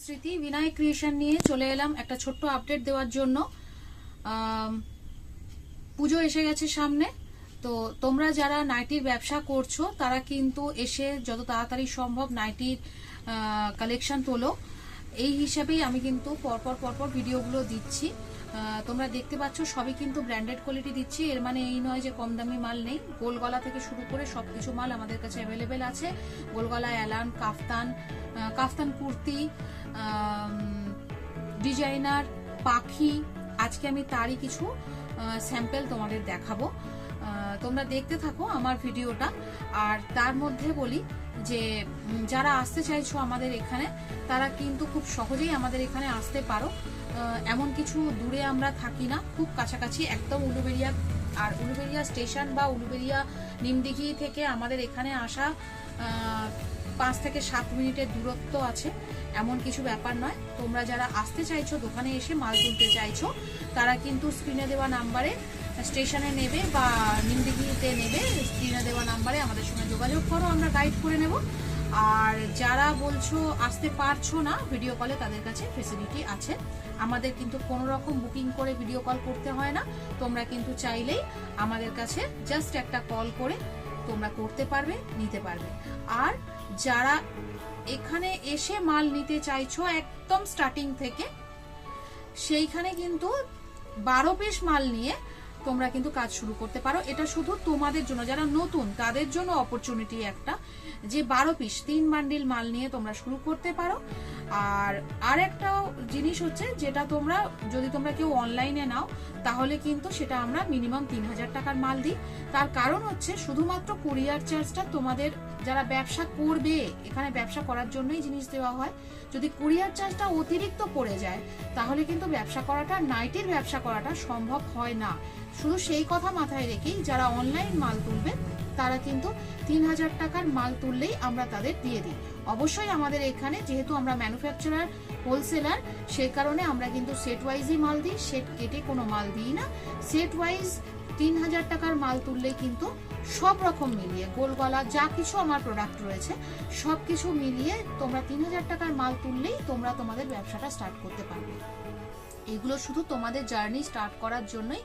স্মৃতি বিনয় ক্রিয়েশন নিয়ে চলে এলাম একটা ছোট্ট আপডেট দেওয়ার জন্য। পুজো এসে গেছে সামনে, তো তোমরা যারা নাইটির ব্যবসা করছো তারা কিন্তু এসে যত তাড়াতাড়ি সম্ভব নাইটির কালেকশন তোলো। এই হিসাবেই আমি কিন্তু পরপর ভিডিওগুলো দিচ্ছি। তোমরা দেখতে পাচ্ছ সবই কিন্তু ব্র্যান্ডেড কোয়ালিটি দিচ্ছি। এর মানে এই নয় যে কম দামি মাল নেই। গোলগলা থেকে শুরু করে সবকিছু মাল আমাদের কাছে অ্যাভেলেবেল আছে। গোলগলা, এলান, কাফতান কুর্তি, ডিজাইনার, পাখি, আজকে আমি তারই কিছু স্যাম্পল তোমাদের দেখাবো। তোমরা দেখতে থাকো আমার ভিডিওটা। আর তার মধ্যে বলি যে যারা আসতে চাইছো আমাদের এখানে, তারা কিন্তু খুব সহজেই আমাদের এখানে আসতে পারো। এমন কিছু দূরে আমরা থাকি না, খুব কাছাকাছি একদম উলুবেড়িয়া স্টেশন বা উলুবেড়িয়া নিমদিঘি থেকে আমাদের এখানে আসা 5 থেকে 7 মিনিটের দূরত্ব আছে। এমন কিছু ব্যাপার নয়। তোমরা যারা আসতে চাইছো, দোকানে এসে মাল তুলতে চাইছো, তারা কিন্তু স্ক্রিনে দেওয়া নাম্বারে স্টেশনে নেবে বা নিমদিঘিতে নেবে, স্ক্রিনে দেওয়া নাম্বারে আমাদের সঙ্গে যোগাযোগ করো, আমরা গাইড করে নেব। আর যারা বলছো আসতে পারছো না ভিডিও কলে, তাদের কাছে ফেসিলিটি আছে। আমাদের কিন্তু কোনো রকম বুকিং করে ভিডিও কল করতে হয় না। তোমরা কিন্তু চাইলেই আমাদের কাছে জাস্ট একটা কল করে তোমরা করতে পারবে, নিতে পারবে। আর যারা এখানে এসে মাল নিতে চাইছো একদম স্টার্টিং থেকে, সেইখানে কিন্তু 12 পিস মাল নিয়ে তোমরা কিন্তু কাজ শুরু করতে পারো। এটা শুধু তোমাদের জন্য, যারা নতুন তাদের জন্য অপরচুনিটি একটা, যে 12 পিস 3 বান্ডিল মাল নিয়ে তোমরা শুরু করতে পারো। আর একটা জিনিস হচ্ছে, যেটা তোমরা যদি কেউ অনলাইনে নাও, তাহলে কিন্তু সেটা আমরা মিনিমাম 3000 টাকার মাল দিই। তার কারণ হচ্ছে শুধুমাত্র কুরিয়ার চার্জটা তোমাদের যারা ব্যবসা করবে, এখানে ব্যবসা করার জন্যই জিনিস দেওয়া হয়। যদি কুরিয়ার চার্জটা অতিরিক্ত পড়ে যায়, তাহলে কিন্তু নাইটির ব্যবসা করাটা সম্ভব হয় না। শুধু সেই কথা মাথায় রেখেই যারা অনলাইন মাল তুলবে, তারা কিন্তু 3000 টাকার মাল তুললেই আমরা তাদের দিয়ে দিই। অবশ্যই আমাদের এখানে যেহেতু আমরা ম্যানুফ্যাকচারার, হোলসেলার, সেই কারণে আমরা কিন্তু সেট ওয়াইজই মাল দিই, সেট কেটে কোনো মাল দিই না। সেট ওয়াইজ 3000 টাকার মাল তুললেই কিন্তু সব রকম মিলিয়ে, গোলগলা যা কিছু আমার প্রোডাক্ট রয়েছে সবকিছু মিলিয়ে তোমরা 3000 টাকার মাল তুললেই তোমরা তোমাদের ব্যবসাটা স্টার্ট করতে পারবে। এগুলো শুধু তোমাদের জার্নি স্টার্ট করার জন্যই।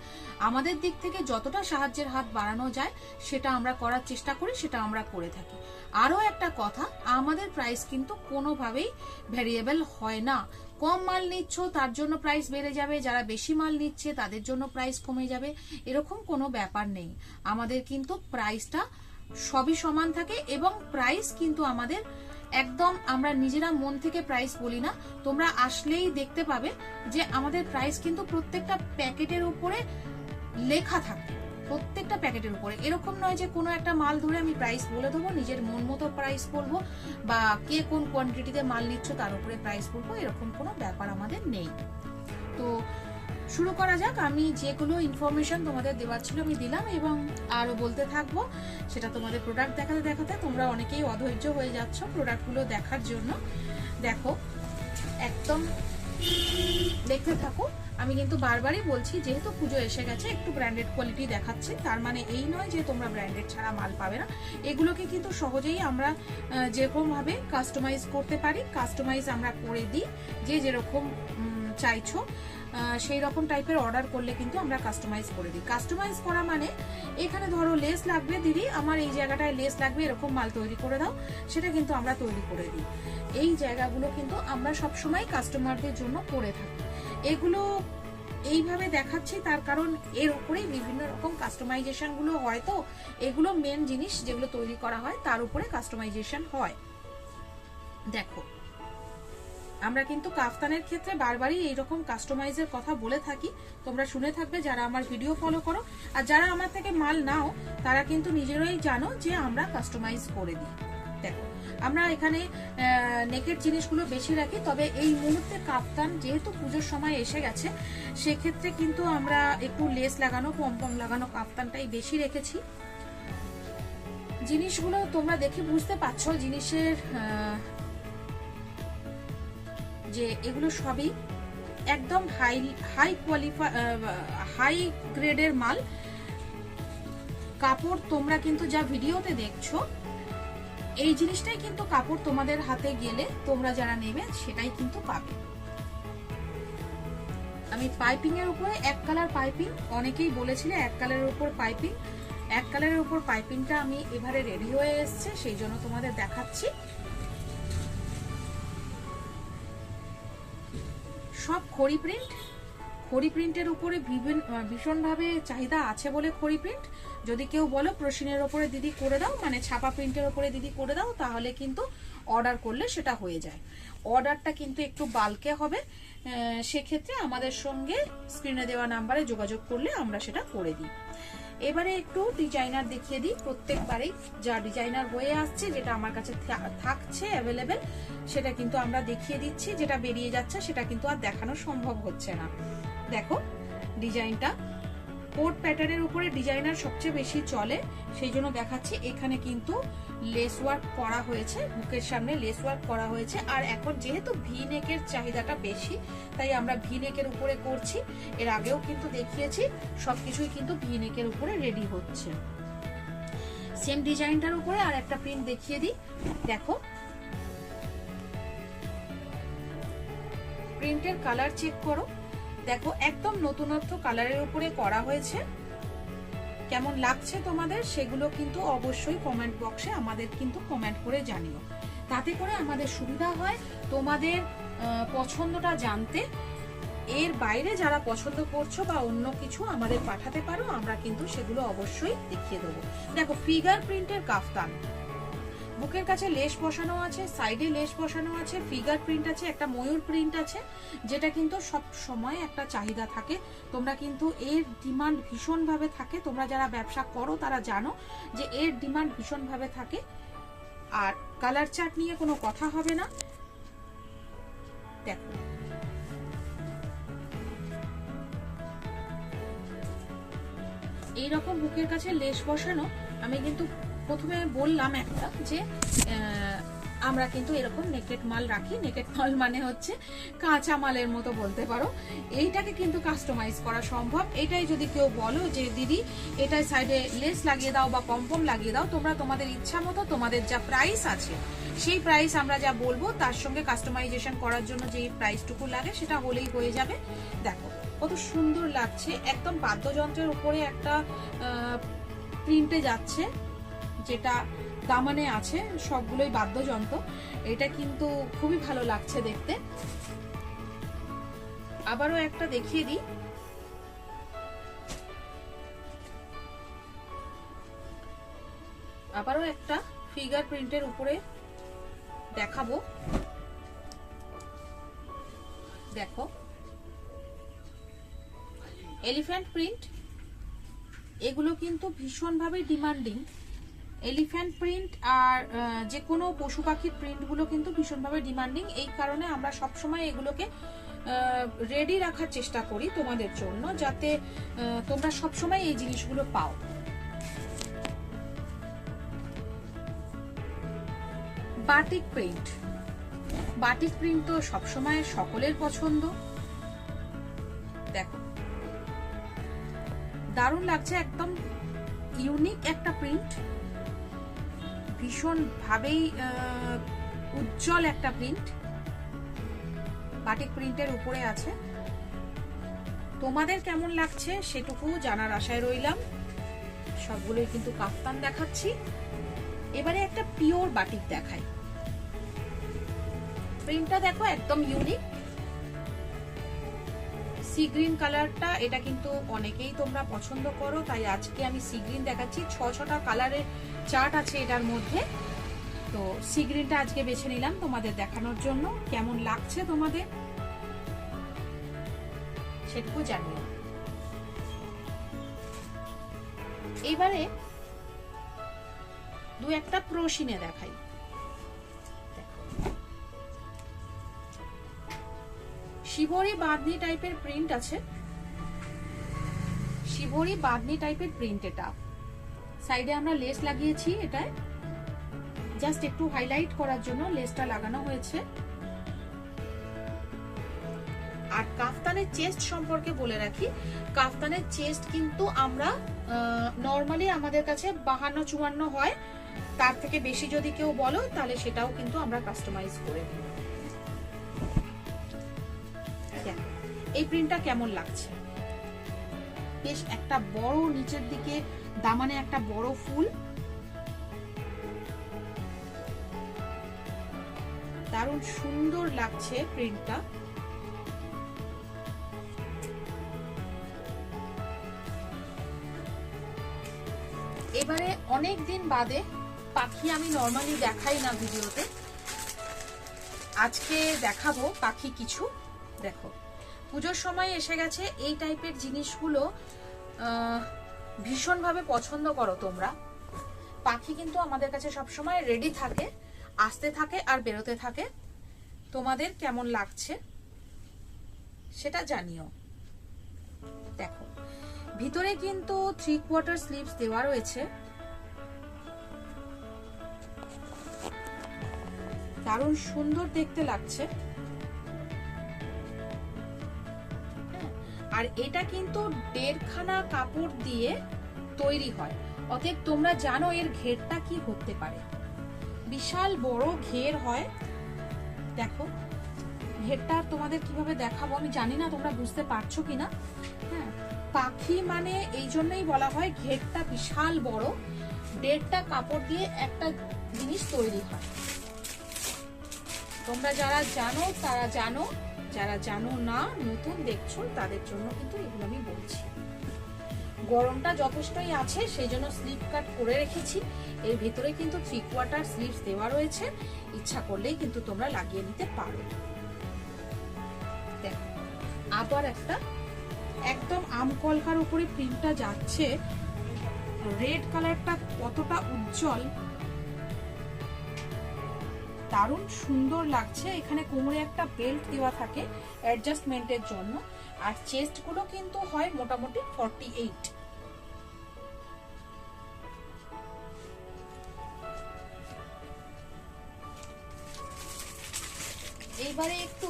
আমাদের দিক থেকে যতটা সাহায্যের হাত বাড়ানো যায় সেটা আমরা করার চেষ্টা করি, সেটা আমরা করে থাকি। আরও একটা কথা, আমাদের প্রাইস কিন্তু কোনোভাবেই ভ্যারিয়েবল হয় না। কম মাল নিচ্ছ তার জন্য প্রাইস বেড়ে যাবে, যারা বেশি মাল নিচ্ছে তাদের জন্য প্রাইস কমে যাবে, এরকম কোনো ব্যাপার নেই। আমাদের কিন্তু প্রাইসটা সবই সমান থাকে। এবং প্রাইস কিন্তু আমাদের একদম, আমরা নিজেরা মন থেকে প্রাইস বলি না। তোমরা আসলেই দেখতে পাবে যে আমাদের প্রাইস কিন্তু প্রত্যেকটা প্যাকেটের উপরে লেখা থাকে, প্রত্যেকটা প্যাকেটের উপরে। এরকম নয় যে কোনো একটা মাল ধরে আমি প্রাইস বলে দেবো, নিজের মন মতো প্রাইস বলবো, বা কে কোন কোয়ান্টিটিতে মাল নিচ্ছ তার উপরে প্রাইস বলবো, এরকম কোনো ব্যাপার আমাদের নেই। তো শুরু করা যাক। আমি যেগুলো ইনফরমেশন তোমাদের দেওয়ার ছিল আমি দিলাম, এবং আরো বলতে থাকবো। সেটা তোমাদের প্রোডাক্ট দেখাতে তোমরা অনেকেই অধৈর্য হয়ে যাচ্ছ প্রোডাক্টগুলো দেখার জন্য। দেখো, একদম দেখতে থাকো। আমি কিন্তু বারবারই বলছি, যেহেতু পুজো এসে গেছে একটু ব্র্যান্ডেড কোয়ালিটি দেখাচ্ছি, তার মানে এই নয় যে তোমরা ব্র্যান্ডেড ছাড়া মাল পাবে না। এগুলোকে কিন্তু সহজেই আমরা যেরকম ভাবে কাস্টমাইজ করতে পারি, কাস্টমাইজ আমরা করে দিই। যে যেরকম চাইছো সেই রকম টাইপের অর্ডার করলে কিন্তু আমরা কাস্টমাইজ করে দিই। কাস্টমাইজ করা মানে, এখানে ধরো লেস লাগবে, দিদি আমার এই জায়গাটায় লেস লাগবে, এরকম মাল তৈরি করে দাও, সেটা কিন্তু আমরা তৈরি করে দিই। এই জায়গাগুলো কিন্তু আমরা সবসময় কাস্টমারদের জন্য করে থাকি। এগুলো এইভাবে দেখাচ্ছি তার কারণ এর উপরেই বিভিন্ন রকম কাস্টমাইজেশন গুলো হয়। তো এগুলো মেন জিনিস যেগুলো তৈরি করা হয়, তার উপরে কাস্টমাইজেশন হয়। দেখো, আমরা কিন্তু কাফতানের ক্ষেত্রে বারবারই এইরকম কাস্টমাইজের কথা বলে থাকি। তোমরা শুনে থাকবে যারা আমার ভিডিও ফলো করো। আর যারা আমার থেকে মাল নাও, তারা কিন্তু নিজেরাই জানো যে আমরা কাস্টমাইজ করে দিই। দেখো, আমরা এখানে নেকের জিনিসগুলো বেশি রাখি, তবে এই মুহূর্তে কাফতান যেহেতু পুজোর সময় এসে গেছে, সেক্ষেত্রে কিন্তু আমরা একটু লেস লাগানো, পম লাগানো কাফতানটাই বেশি রেখেছি। জিনিসগুলো তোমরা দেখে বুঝতে পারছো জিনিসের যে এগুলো সবই একদম হাই গ্রেডের মাল। কাপড় তোমরা কিন্তু যা ভিডিওতে দেখছো, এই জিনিসটাই কিন্তু কাপড় তোমাদের হাতে গেলে তোমরা যারা নেবে সেটাই কিন্তু পাবে। আমি পাইপিং এর উপরে এক কালার পাইপিং, অনেকেই বলেছিলে এক কালারের উপর পাইপিং, এক কালারের উপর পাইপিংটা আমি এবারে রেডি হয়ে এসেছে, সেই জন্য তোমাদের দেখাচ্ছি। সব খড়ি প্রিন্ট, খড়ি প্রিন্টের উপরে ভীষণভাবে চাহিদা আছে বলে খড়ি প্রিন্ট। যদি কেউ বলো প্রসিনের ওপরে দিদি করে দাও, মানে ছাপা প্রিন্টের ওপরে দিদি করে দাও, তাহলে কিন্তু অর্ডার করলে সেটা হয়ে যায়। অর্ডারটা কিন্তু একটু বাল্কে হবে, সেক্ষেত্রে আমাদের সঙ্গে স্ক্রিনে দেওয়া নাম্বারে যোগাযোগ করলে আমরা সেটা করে দিই। এবারে একটু ডিজাইনার দেখিয়ে দিই। প্রত্যেকবারেই যা ডিজাইনার হয়ে আসছে, যেটা আমার কাছে থাকছে অ্যাভেলেবেল, সেটা কিন্তু আমরা দেখিয়ে দিচ্ছি। যেটা বেরিয়ে যাচ্ছে সেটা কিন্তু আর দেখানো সম্ভব হচ্ছে না। দেখো ডিজাইনটা কোট প্যাটার্নের উপরে ডিজাইনার সবচেয়ে বেশি চলে, সেই জন্য দেখাচ্ছি। এখানে কিন্তু লেস ওয়ার্ক করা হয়েছে, বুকের সামনে লেস ওয়ার্ক করা হয়েছে। আর এখন যেহেতু ভি নেকের চাহিদাটা বেশি, তাই আমরা ভি নেকের উপরে করছি। এর আগেও কিন্তু দেখিয়েছি, সবকিছুই কিন্তু ভি নেকের উপরে রেডি হচ্ছে। সেম ডিজাইনটার উপরে আর একটা প্রিন্ট দেখিয়ে দিই। দেখো প্রিন্টের কালার চেক করো, দেখো একদম নতুনত্ব কালারের উপরে করা হয়েছে। কেমন লাগছে তোমাদের সেগুলো কিন্তু অবশ্যই কমেন্ট বক্সে আমাদের কিন্তু কমেন্ট করে জানিও, তাতে করে আমাদের সুবিধা হয় তোমাদের পছন্দটা জানতে। এর বাইরে যারা পছন্দ করছো বা অন্য কিছু আমাদের পাঠাতে পারো, আমরা কিন্তু সেগুলো অবশ্যই দেখিয়ে দেবো। দেখো ফিগার প্রিন্টের কাফতান, বুকের কাছে লেস বসানো আছে, সাইডে লেস বসানো আছে, ফিগার প্রিন্ট আছে, একটা ময়ূর প্রিন্ট আছে, যেটা কিন্তু সব সময় একটা চাহিদা থাকে। তোমরা কিন্তু এর ডিমান্ড ভীষণভাবে থাকে, তোমরা যারা ব্যবসা করো তারা জানো যে এর ডিমান্ড ভীষণভাবে থাকে। আর কালার চার্ট নিয়ে কোনো কথা হবে না। দেখো এইরকম বুকের কাছে লেস বসানো। আমি কিন্তু প্রথমে বললাম একটা যে আমরা কিন্তু এরকম নেকেট মাল রাখি। নেকেট মাল মানে হচ্ছে কাঁচা মালের মতো বলতে পারো। এইটাকে কিন্তু কাস্টমাইজ করা সম্ভব। এটাই যদি কেউ বলো যে দিদি এটাই সাইডে লেস লাগিয়ে দাও বা পম্পম লাগিয়ে দাও, তোমরা তোমাদের ইচ্ছা মতো তোমাদের যা প্রাইস আছে সেই প্রাইস আমরা যা বলবো তার সঙ্গে কাস্টমাইজেশন করার জন্য যে প্রাইসটুকু লাগে সেটা হলেই হয়ে যাবে। দেখো কত সুন্দর লাগছে, একদম বাদ্যযন্ত্রের উপরে একটা প্রিন্টে যাচ্ছে, যেটা দামানে আছে সবগুলোই বাদ্যযন্ত্র। এটা কিন্তু খুবই ভালো লাগছে দেখতে। আবারও একটা দেখিয়ে দিই। আবারও একটা ফিগার প্রিন্টের উপরে দেখাবো। দেখো এলিফ্যান্ট প্রিন্ট, এগুলো কিন্তু ভীষণভাবে ডিমান্ডিং। এলিফ্যান্ট প্রিন্ট আর যে কোনো পশু পাখির প্রিন্টগুলো কিন্তু ভীষণভাবে ডিমান্ডিং। এই কারণে আমরা সবসময় এগুলোকে রেডি রাখার চেষ্টা করি তোমাদের জন্য, যাতে তোমরা সবসময় এই জিনিসগুলো পাও। বাটিক প্রিন্ট, বাটিক প্রিন্ট তো সবসময় সকলের পছন্দ। দেখো দারুণ লাগছে, একদম ইউনিক একটা প্রিন্ট, ভীষণ ভাবেই উজ্জ্বল একটা প্রিন্ট বাটিক প্রিন্টের উপরে আছে। তোমাদের কেমন লাগছে সেটুকু জানার আশায় রইলাম। সবগুলোই কিন্তু কাফতান দেখাচ্ছি। এবারে একটা পিওর বাটিক দেখাই। প্রিন্টটা দেখো একদম ইউনিক, সি গ্রিন কালারটা। এটা কিন্তু অনেকেই তোমরা পছন্দ করো, তাই আজকে আমি সি গ্রিন দেখাচ্ছি। 6টা কালারের চার্ট আছে এটার মধ্যে, তো সি গ্রিনটা আজকে বেছে নিলাম তোমাদের দেখানোর জন্য। কেমন লাগছে তোমাদের সেটুকু জানিও। এবারে দু একটা প্রোশিনে দেখাই। শিবরি বাঁধনি টাইপের প্রিন্ট আছে, শিবরি বাঁধনি টাইপের প্রিন্ট। এটা সাইডে আমরা লেস লাগিয়েছি, এটায় জাস্ট একটু হাইলাইট করার জন্য লেসটা লাগানো হয়েছে। আর কাফতানের চেস্ট সম্পর্কে বলে রাখি, কাফতানের চেস্ট কিন্তু আমরা নরমালি আমাদের কাছে 52-54 হয়, তার থেকে বেশি যদি কেউ বলো তাহলে সেটাও কিন্তু আমরা কাস্টমাইজ করে দিই। এই প্রিন্টটা কেমন লাগছে? বেশ একটা বড় নিচের দিকে দামানে একটা বড় ফুল, দারুণ সুন্দর লাগছে প্রিন্টটা। এবারে অনেক দিন বাদে পাখি আমি নরমালি দেখাই না ভিডিওতে, আজকে দেখাবো পাখি কিছু। দেখো পুজোর সময় এসে গেছে, এই টাইপের জিনিসগুলো ভীষণভাবে পছন্দ করো তোমরা। পাখি কিন্তু আমাদের কাছে সবসময় রেডি থাকে, আসতে থাকে আর বেরোতে থাকে। তোমাদের কেমন লাগছে সেটা জানিও। দেখো ভিতরে কিন্তু 3/4 স্লিভস দেওয়া রয়েছে, দারুণ সুন্দর দেখতে লাগছে। আর এটা কিন্তু 1.5 খানা কাপড় দিয়ে তৈরি হয়, অতএব তোমরা জানো এর ঘেরটা কি হতে পারে। বিশাল বড় ঘের হয়। দেখো ঘেরটা তোমাদের কিভাবে দেখাবো আমি জানি না তোমরা বুঝতে পারছো কিনা। হ্যাঁ, পাখি মানে এই জন্যই বলা হয় ঘেরটা বিশাল বড়, 1.5টা কাপড় দিয়ে একটা জিনিস তৈরি হয়। তোমরা যারা জানো তারা জানো, যারা জানো না নতুন দেখছো তাদের জন্য কিন্তু এগুলো আমি বলছি। গরমটা যথেষ্টই আছে সেই জন্য স্লিভ কাট করে রেখেছি। এর ভেতরে কিন্তু 3/4 স্লিভস দেওয়া রয়েছে, ইচ্ছা করলেই কিন্তু তোমরা লাগিয়ে নিতে পারো। দেখো আবার একটা একদম আম কলকার উপরে প্রিন্টটা যাচ্ছে, রেড কালারটা কতটা উজ্জ্বল, দারুণ সুন্দর লাগছে। এখানে কোমরে একটা বেল্ট দেওয়া থাকে অ্যাডজাস্টমেন্টের জন্য, আর চেস্ট গুলো কিন্তু হয় মোটামুটি 48। এইবারে একটু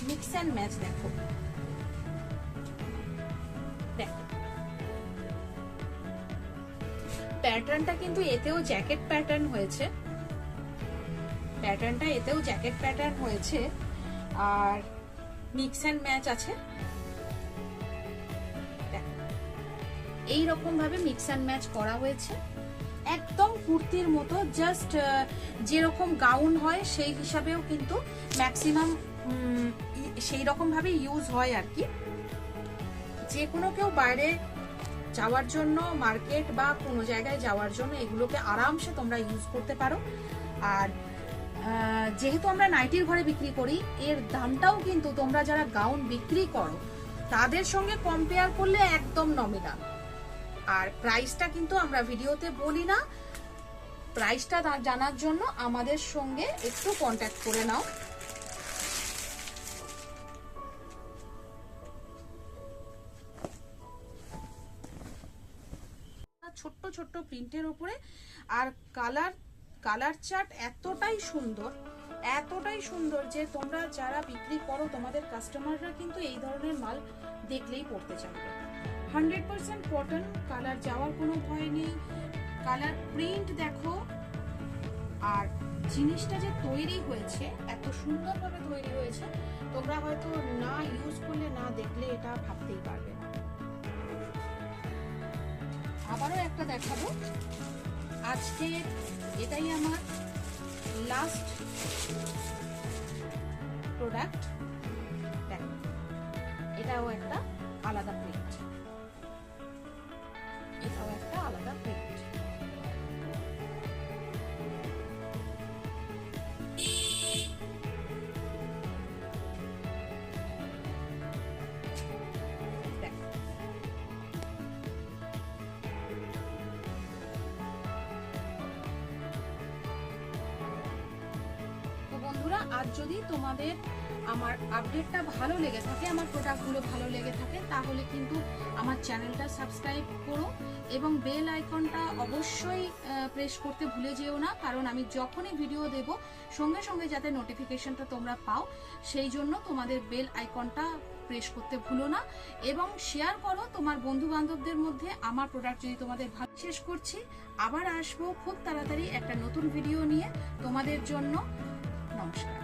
মিক্স অ্যান্ড ম্যাচ দেখো। দেখো প্যাটার্নটা কিন্তু এতেও জ্যাকেট প্যাটার্ন হয়েছে, প্যাটার্নটা এতেও জ্যাকেট প্যাটার্ন হয়েছে, আর মিক্স অ্যান্ড ম্যাচ আছে। এই রকম ভাবে মিক্স অ্যান্ড ম্যাচ করা হয়েছে, একদম কুর্তির মতো, জাস্ট যেরকম গাউন হয় সেই হিসাবেও কিন্তু ম্যাক্সিমাম সেই রকম ভাবে ইউজ হয় আর কি। যে কোনো কেউ বাইরে যাওয়ার জন্য, মার্কেট বা কোনো জায়গায় যাওয়ার জন্য এগুলোকে আরামসে তোমরা ইউজ করতে পারো। আর যেহেতু আমরা নাইটির ঘরে বিক্রি করি, এর দামটাও কিন্তু তোমরা যারা গাউন বিক্রি করো তাদের সঙ্গে কম্পেয়ার করলে একদম নমিনাল। আর প্রাইসটা কিন্তু আমরা ভিডিওতে বলি না, প্রাইসটা জানার জন্য আমাদের সঙ্গে একটু কন্ট্যাক্ট করে নাও। ছোট্ট ছোট্ট প্রিন্টের উপরে, আর কালার চার্ট এতটাই সুন্দর যে তোমরা যারা বিক্রি করো তোমাদের কাস্টমাররা কিন্তু এই ধরনের মাল দেখলেই পড়তে চাইবে। 100% কটন, কালার যাওয়ার কোনো ভয় নেই। কালার প্রিন্ট দেখো, আর জিনিসটা যে তৈরি হয়েছে এত সুন্দরভাবে তৈরি হয়েছে, তোমরা হয়তো না ইউজ করলে না দেখলে এটা ভাবতেই পারবে না। আবারও একটা দেখাবো, আজকে এটাই আমার লাস্ট প্রোডাক্ট। দেখো এটাও একটা আলাদা প্রিন্ট, এটাও একটা আলাদা প্রিন্ট। আর যদি তোমাদের আমার আপডেটটা ভালো লেগে থাকে, আমার প্রোডাক্টগুলো ভালো লেগে থাকে, তাহলে কিন্তু আমার চ্যানেলটা সাবস্ক্রাইব করো এবং বেল আইকনটা অবশ্যই প্রেস করতে ভুলে যেও না, কারণ আমি যখনই ভিডিও দেব সঙ্গে সঙ্গে যাতে নোটিফিকেশনটা তোমরা পাও সেই জন্য তোমাদের বেল আইকনটা প্রেস করতে ভুলো না এবং শেয়ার করো তোমার বন্ধু বান্ধবদের মধ্যে আমার প্রোডাক্ট যদি তোমাদের ভালো। শেষ করছি, আবার আসবো খুব তাড়াতাড়ি একটা নতুন ভিডিও নিয়ে তোমাদের জন্য। নমস্কার।